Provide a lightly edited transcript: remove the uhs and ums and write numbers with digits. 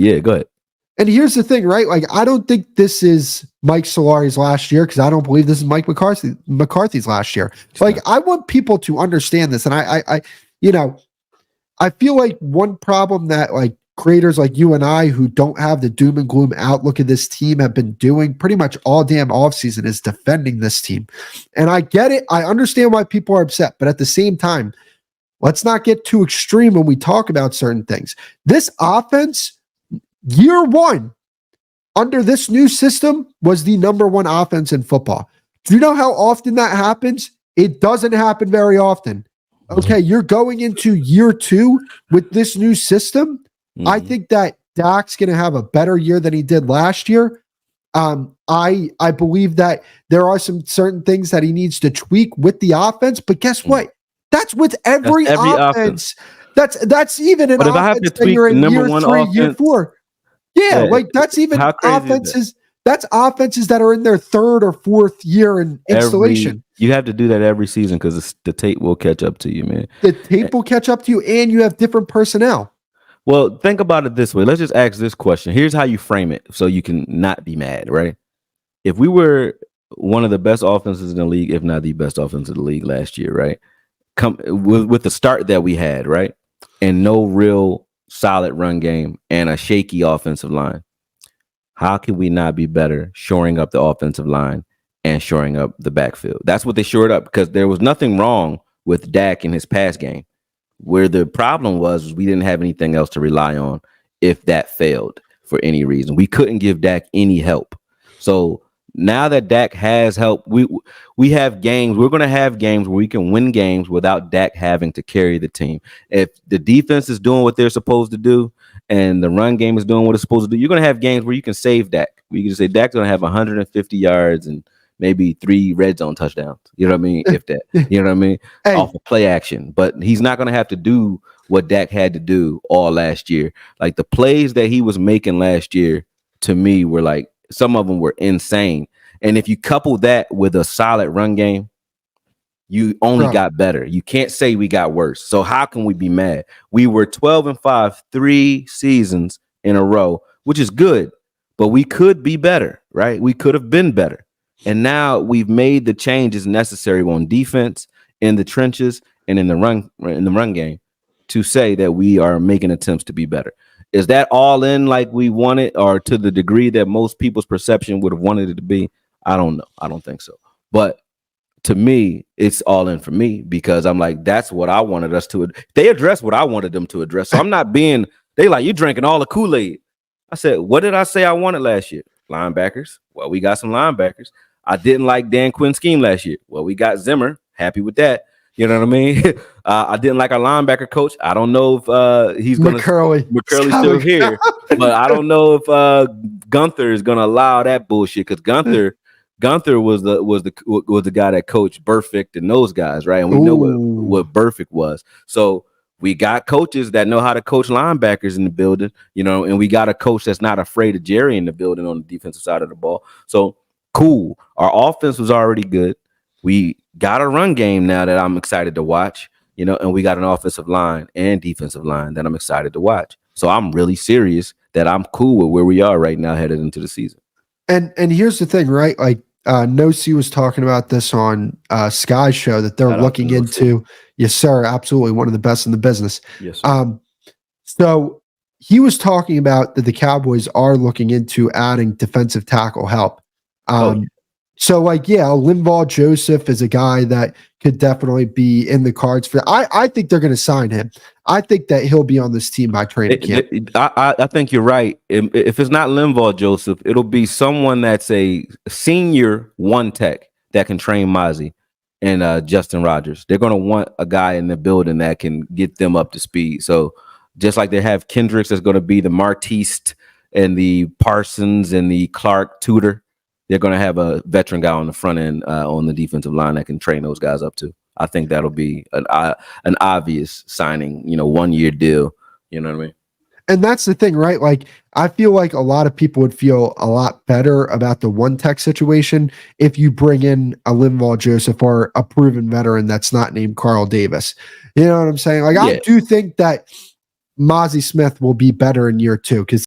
Yeah, go ahead. And here's the thing, right? Like, I don't think this is Mike Solari's last year because I don't believe this is Mike McCarthy's last year. Like, I want people to understand this. And I feel like one problem that like creators like you and I who don't have the doom and gloom outlook of this team have been doing pretty much all damn offseason is defending this team. And I get it. I understand why people are upset. But at the same time, let's not get too extreme when we talk about certain things. This offense, year one, under this new system, was the number one offense in football. Do you know how often that happens? It doesn't happen very often. Okay, you're going into year two with this new system. I think that Dak's going to have a better year than he did last year. I believe that there are some certain things that he needs to tweak with the offense, but guess what? That's with every offense. That's even an offense that you're in year three, year four. Yeah, like that's even offenses. That's offenses that are in their third or fourth year in installation. You have to do that every season because the tape will catch up to you, man. The tape will catch up to you, and you have different personnel. Well, think about it this way. Let's just ask this question. Here's how you frame it so you can not be mad, right? If we were one of the best offenses in the league, if not the best offense in the league last year, right? Come with the start that we had, right? And no real solid run game and a shaky offensive line. How can we not be better shoring up the offensive line and shoring up the backfield? That's what they shored up because there was nothing wrong with Dak in his pass game. Where the problem was we didn't have anything else to rely on if that failed for any reason. We couldn't give Dak any help. So now that Dak has help, we have games. We're going to have games where we can win games without Dak having to carry the team. If the defense is doing what they're supposed to do and the run game is doing what it's supposed to do, you're going to have games where you can save Dak. You can say Dak's going to have 150 yards and maybe 3 red zone touchdowns. You know what I mean? If that, you know what I mean? Hey. Off of play action. But he's not going to have to do what Dak had to do all last year. Like the plays that he was making last year, to me, were like, some of them were insane. And if you couple that with a solid run game, you only got better. You can't say we got worse. So how can we be mad? We were 12-5, 3 seasons in a row, which is good, but we could be better, right? We could have been better. And now we've made the changes necessary on defense, in the trenches, and in the run game to say that we are making attempts to be better. Is that all in like we want it, or to the degree that most people's perception would have wanted it to be? I don't know. I don't think so. But to me, it's all in for me because I'm like, that's what I wanted us to. They addressed what I wanted them to address. So I'm not being, they like, you're drinking all the Kool-Aid. I said, what did I say I wanted last year? Linebackers. Well, we got some linebackers. I didn't like Dan Quinn's scheme last year. Well, we got Zimmer. Happy with that. You know what I mean? I didn't like our linebacker coach. I don't know if he's going to McCurley's still here, but I don't know if Gunther is going to allow that bullshit because Gunther was the guy that coached Burfict and those guys, right? And we know what Burfict was. So we got coaches that know how to coach linebackers in the building, you know, and we got a coach that's not afraid of Jerry in the building on the defensive side of the ball. So cool. Our offense was already good. We got a run game now that I'm excited to watch, you know, and we got an offensive line and defensive line that I'm excited to watch. So I'm really serious that I'm cool with where we are right now headed into the season. And here's the thing, right? Like Nosey was talking about this on Sky's show that they're looking into. Yes, sir. Absolutely. One of the best in the business. Yes. So he was talking about that the Cowboys are looking into adding defensive tackle help. So, like, yeah, Linval Joseph is a guy that could definitely be in the cards for. I think they're going to sign him. I think that he'll be on this team by training camp. I think you're right. If it's not Linval Joseph, it'll be someone that's a senior one tech that can train Mozzie and Justin Rogers. They're going to want a guy in the building that can get them up to speed. So just like they have Kendricks, that's going to be the Martiste and the Parsons and the Clark tutor. They're going to have a veteran guy on the front end on the defensive line that can train those guys up too. I think that'll be an obvious signing, you know, 1-year deal. You know what I mean? And that's the thing, right? Like, I feel like a lot of people would feel a lot better about the one tech situation if you bring in a Linval Joseph or a proven veteran that's not named Carl Davis. You know what I'm saying? Like, yeah. I do think that Mozzie Smith will be better in year 2 because